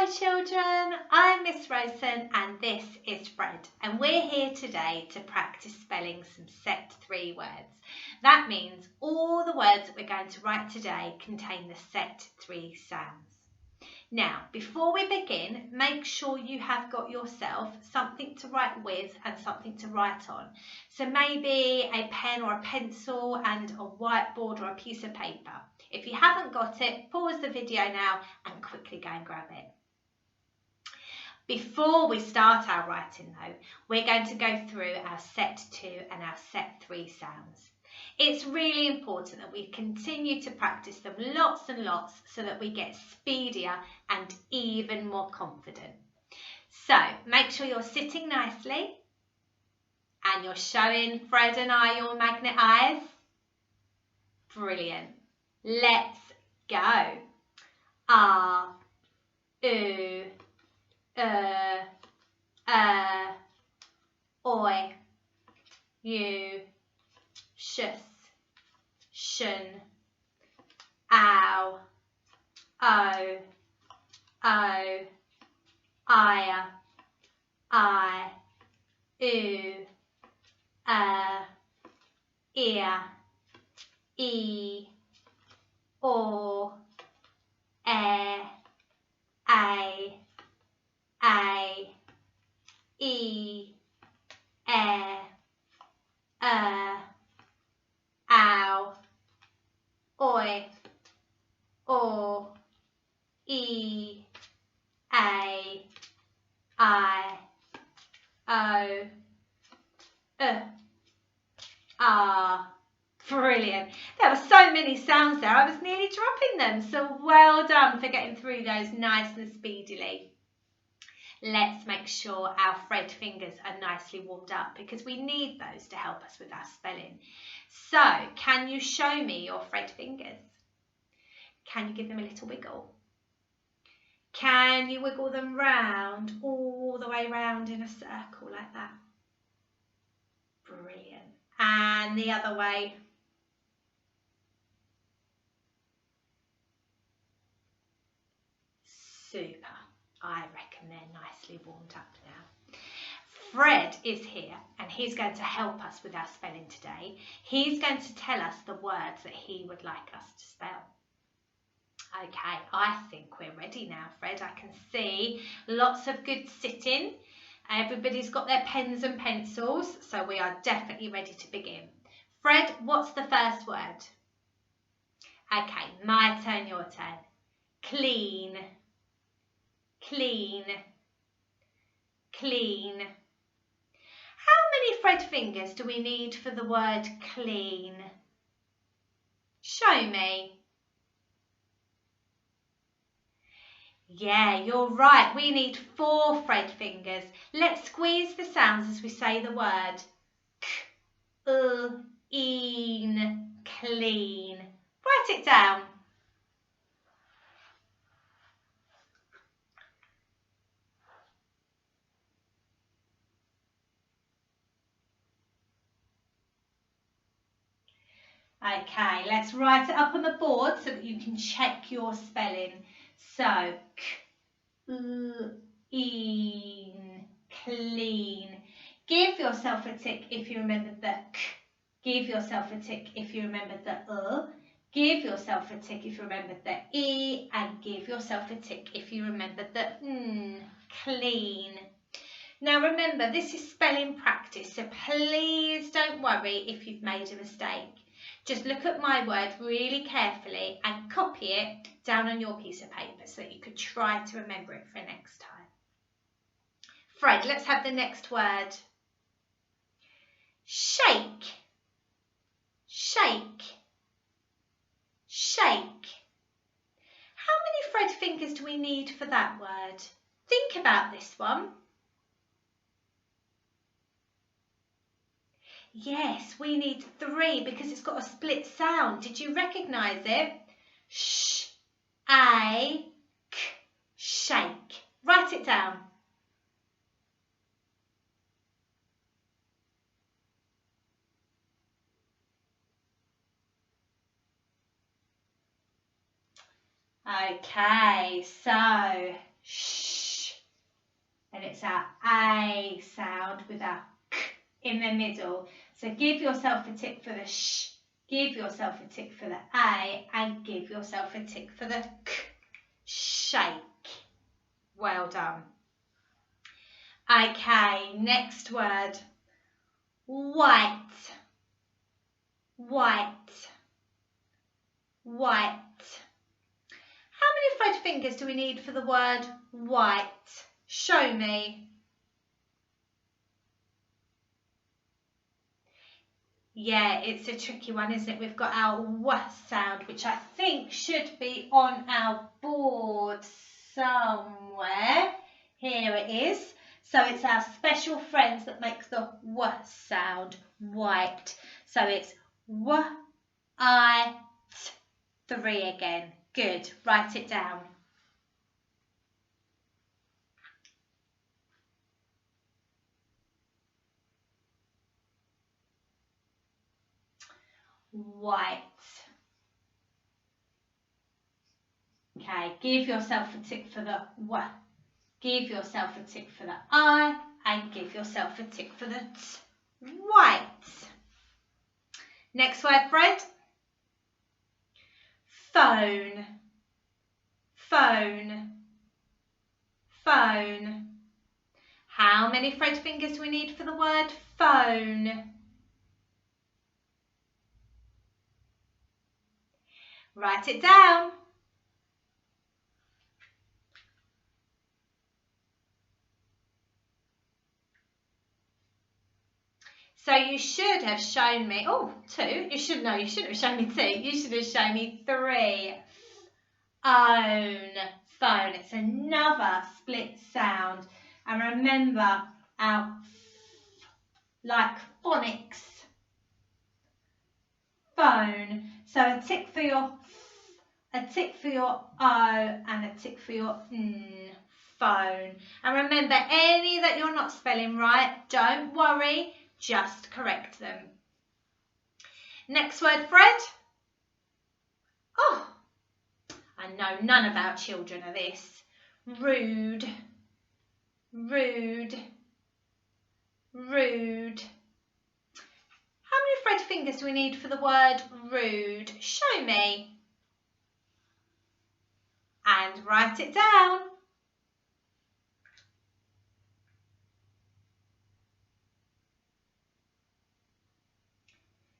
Hi children, I'm Miss Rosen and this is Fred, and we're here today to practice spelling some set 3 words. That means all the words that we're going to write today contain the set 3 sounds. Now, before we begin, make sure you have got yourself something to write with and something to write on. So maybe a pen or a pencil and a whiteboard or a piece of paper. If you haven't got it, pause the video now and quickly go and grab it. Before we start our writing though, we're going to go through our set 2 and our set 3 sounds. It's really important that we continue to practice them lots and lots so that we get speedier and even more confident. So make sure you're sitting nicely and you're showing Fred and I your magnet eyes. Brilliant. Let's go. R, U, oi, you, shus, shun, ow, o, I, oo, ear, e, or, a, e, ow, oi, or, e, a, I, o, ah. Brilliant. There were so many sounds there, I was nearly dropping them. So well done for getting through those nice and speedily. Let's make sure our Fred fingers are nicely warmed up because we need those to help us with our spelling. So, can you show me your Fred fingers? Can you give them a little wiggle? Can you wiggle them round, all the way round in a circle like that? Brilliant. And the other way. Super. I reckon they're nicely warmed up now. Fred is here and he's going to help us with our spelling today. He's going to tell us the words that he would like us to spell. Okay, I think we're ready now, Fred. I can see lots of good sitting. Everybody's got their pens and pencils, so we are definitely ready to begin. Fred, what's the first word? Okay, my turn, your turn. Clean. Clean, clean. How many Fred fingers do we need for the word clean? Show me. Yeah, you're right. We need 4 Fred fingers. Let's squeeze the sounds as we say the word. K-een, clean. Write it down. Okay, let's write it up on the board so that you can check your spelling. So, k-een, clean. Give yourself a tick if you remembered the k. Give yourself a tick if you remembered the Give yourself a tick if you remembered the e. And give yourself a tick if you remembered the n. Clean. Now remember, this is spelling practice, so please don't worry if you've made a mistake. Just look at my word really carefully and copy it down on your piece of paper so that you could try to remember it for next time. Fred, let's have the next word. Shake. Shake. Shake. How many Fred fingers do we need for that word? Think about this one. Yes, we need 3 because it's got a split sound. Did you recognise it? Sh, a, k, shake. Write it down. Okay, so sh. And it's our A sound with our k in the middle. So give yourself a tick for the sh, give yourself a tick for the A, and give yourself a tick for the k. Shake. Well done. Okay, next word. White. White. White. How many Fred fingers do we need for the word white? Show me. Yeah, it's a tricky one, isn't it? We've got our W sound, which I think should be on our board somewhere. Here it is. So it's our special friends that make the W sound, white. So it's W, I, T, 3 again. Good. Write it down. White. Okay, give yourself a tick for the W. Give yourself a tick for the I, and give yourself a tick for the T. White. Next word, Fred. Phone. Phone. Phone. How many Fred fingers do we need for the word phone? Write it down. So you should have shown me, 2. You shouldn't have shown me 2. You should have shown me 3. Own. Phone. It's another split sound. And remember our like phonics. Phone. So a tick for your a tick for your O, and a tick for your N. Phone. And remember, any that you're not spelling right, don't worry, just correct them. Next word, Fred. Oh, I know none of our children are this. Rude. Rude. Rude. How many Fred fingers do we need for the word rude? Show me. And write it down.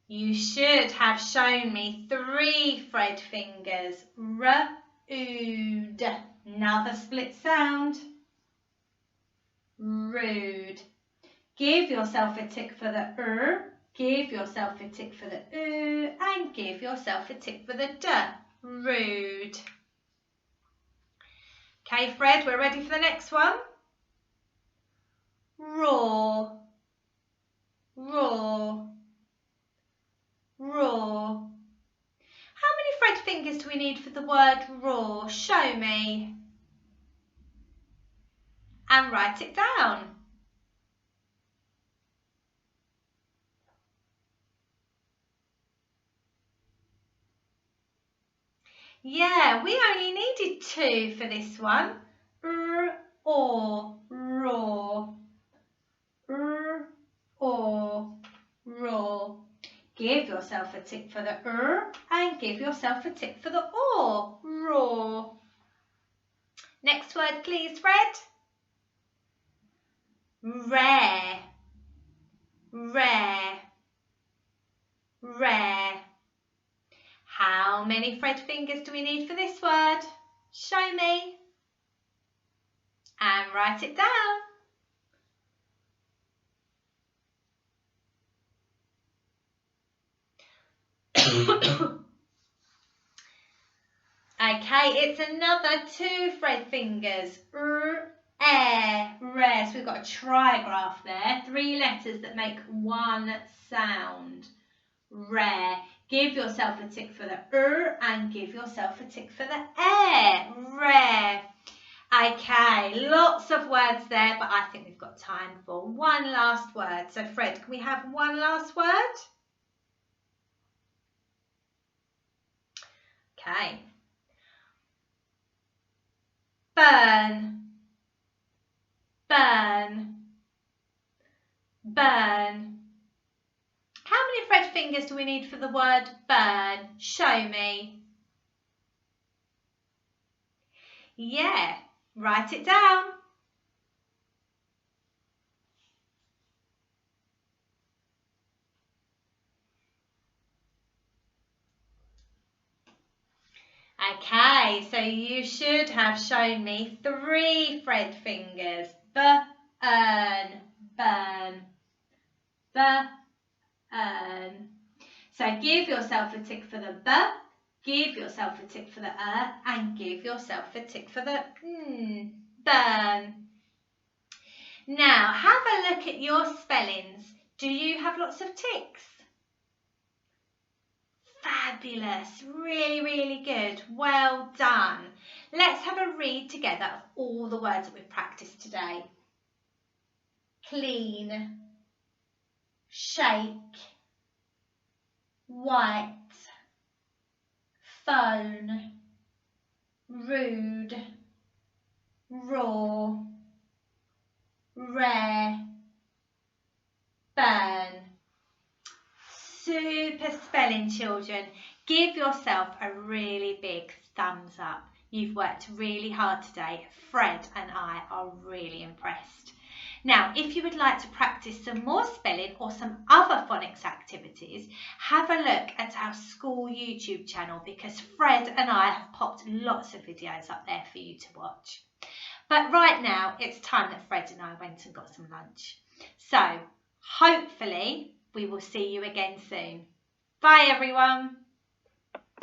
You should have shown me 3 Fred fingers. Rude. Another split sound. Rude. Give yourself a tick for the give yourself a tick for the and give yourself a tick for the d. Rude. Okay, Fred, we're ready for the next one. Raw. Raw. Raw. How many Fred fingers do we need for the word raw? Show me. And write it down. Yeah, we only needed 2 for this one. Or, raw. Or, raw. Give yourself a tick for the and give yourself a tick for the or. Raw. Next word, please, Fred. Rare. Rare. Rare. How many Fred fingers do we need for this word? Show me. And write it down. Okay, it's another 2 Fred fingers. Air, rare. So we've got a trigraph there. 3 letters that make one sound. Rare. Give yourself a tick for the and give yourself a tick for the air. Rare. Okay, lots of words there, but I think we've got time for one last word. So Fred, can we have one last word? Okay. Burn. burn. How many Fred fingers do we need for the word burn? Show me. Yeah, write it down. Okay, so you should have shown me 3 Fred fingers. Burn, burn, burn. So give yourself a tick for the b, give yourself a tick for the and give yourself a tick for the burn. Now, have a look at your spellings. Do you have lots of ticks? Fabulous, really, really good. Well done. Let's have a read together of all the words that we've practiced today. Clean, shake, white, phone, rude, raw, rare, burn. Super spelling, children. Give yourself a really big thumbs up. You've worked really hard today. Fred and I are really impressed. Now, if you would like to practice some more spelling or some other phonics activities, have a look at our school YouTube channel because Fred and I have popped lots of videos up there for you to watch. But right now, it's time that Fred and I went and got some lunch. So, hopefully, we will see you again soon. Bye, everyone.